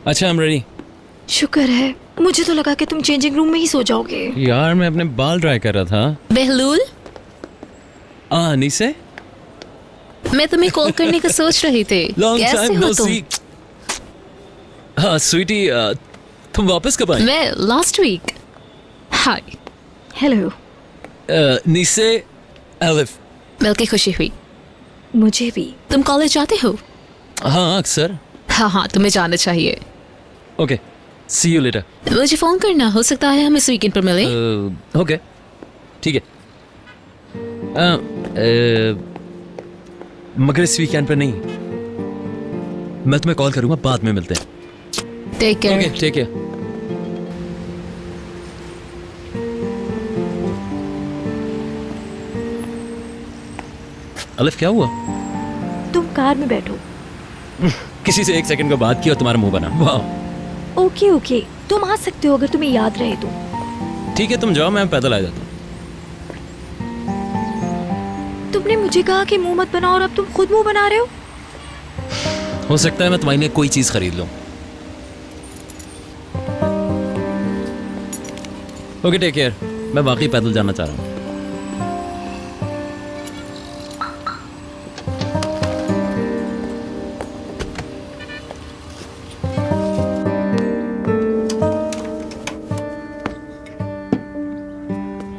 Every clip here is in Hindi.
अच्छा, I'm ready. शुक्र है, मुझे तो लगा कि तुम चेंजिंग रूम में ही सो जाओगे। यार मैं अपने बाल ड्राई कर रहा था। बहलूल, निसे? मैं तुम्हें कॉल करने का सोच रही थी। Long कैसे time हो no तुम? see. हाँ स्वीटी, तुम वापस कब आई? मैं लास्ट वीक। हाय। हेलो। निसे, एलिफ। मिलके खुशी हुई। मुझे भी। तुम कॉलेज जाते हो? हाँ अक्सर। हाँ, तुम्हें जाना चाहिए। Okay, see you later. मुझे फोन करना, हो सकता है हम इस वीकेंड पर मिलें। ओके, ठीक है। मगर इस वीकेंड पर नहीं, मैं तुम्हें कॉल करूंगा, बाद में मिलते हैं। Take care. Okay, take care. Alif, क्या हुआ? तुम कार में बैठो। किसी से 1 सेकंड का बात किया और तुम्हारा मुंह बना। वाह। ओके ओके, तुम आ सकते हो अगर तुम्हें याद रहे तो। ठीक है, तुम जाओ, मैं पैदल आ जाता हूँ। तुमने मुझे कहा कि मुंह मत बनाओ और अब तुम खुद मुंह बना रहे हो। हो सकता है मैं तुम्हारे लिए कोई चीज खरीद लूं। Okay, take care. मैं वाकई पैदल जाना चाह रहा हूँ।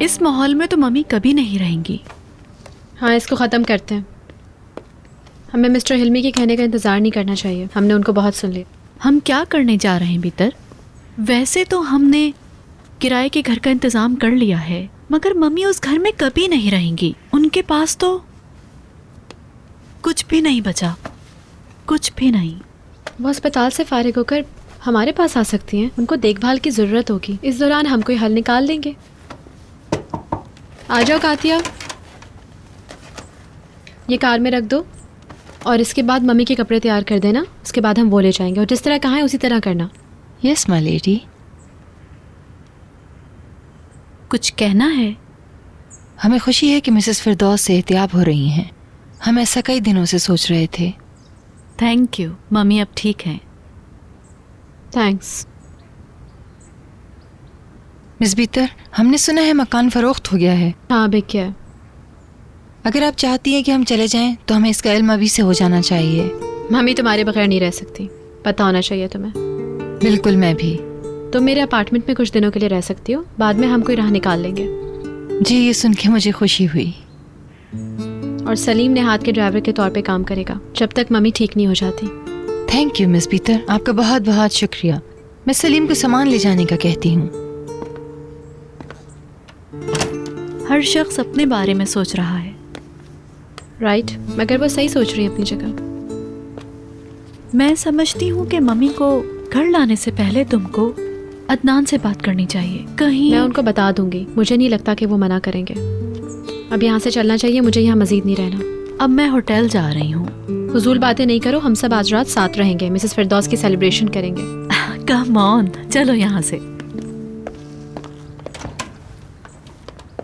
इस माहौल में तो मम्मी कभी नहीं रहेंगी। हाँ, इसको ख़त्म करते हैं। हमें मिस्टर हिल्मी के कहने का इंतज़ार नहीं करना चाहिए। हमने उनको बहुत सुन लिया। हम क्या करने जा रहे हैं भीतर? वैसे तो हमने किराए के घर का इंतज़ाम कर लिया है, मगर मम्मी उस घर में कभी नहीं रहेंगी। उनके पास तो कुछ भी नहीं बचा, कुछ भी नहीं। वो अस्पताल से फारिग होकर हमारे पास आ सकती हैं। उनको देखभाल की ज़रूरत होगी। इस दौरान हम कोई हल निकाल देंगे। आ जाओ कातिया, ये कार में रख दो और इसके बाद मम्मी के कपड़े तैयार कर देना। उसके बाद हम वो ले जाएंगे और जिस तरह कहा है उसी तरह करना। Yes my lady. कुछ कहना है? हमें खुशी है कि मिसेस फिरदौस सेहतियाब हो रही हैं। हम ऐसा कई दिनों से सोच रहे थे। थैंक यू, मम्मी अब ठीक हैं। थैंक्स। मिस बीतर, हमने सुना है मकान फरोख्त हो गया है। हाँ, बिक गया है। अगर आप चाहती हैं कि हम चले जाएं तो हमें इसका इल्म अभी से हो जाना चाहिए। मम्मी तुम्हारे बगैर नहीं रह सकती, पता होना चाहिए तुम्हें। बिल्कुल, मैं भी। तुम मेरे अपार्टमेंट में कुछ दिनों के लिए रह सकती हो, बाद में हम कोई राह निकाल लेंगे। जी, ये सुन के मुझे खुशी हुई। और सलीम ने हाथ के ड्राइवर के तौर पे काम करेगा जब तक मम्मी ठीक नहीं हो जाती। थैंक यू मिस बीतर, आपका बहुत बहुत शुक्रिया। मैं सलीम को सामान ले जाने का कहती हूँ। हर शख्स अपने बारे में सोच रहा है। राइट, मगर वो सही सोच रही है अपनी जगह। मैं समझती हूँ कि मम्मी को घर लाने से पहले तुमको अदनान से बात करनी चाहिए। कहीं मैं उनको बता दूंगी, मुझे नहीं लगता कि वो मना करेंगे। अब यहाँ से चलना चाहिए, मुझे यहाँ मजीद नहीं रहना। अब मैं होटल जा रही हूँ। फजूल बातें नहीं करो, हम सब आज रात साथ रहेंगे, मिसेस फिरदौस की सेलिब्रेशन करेंगे। कम ऑन, चलो यहाँ से।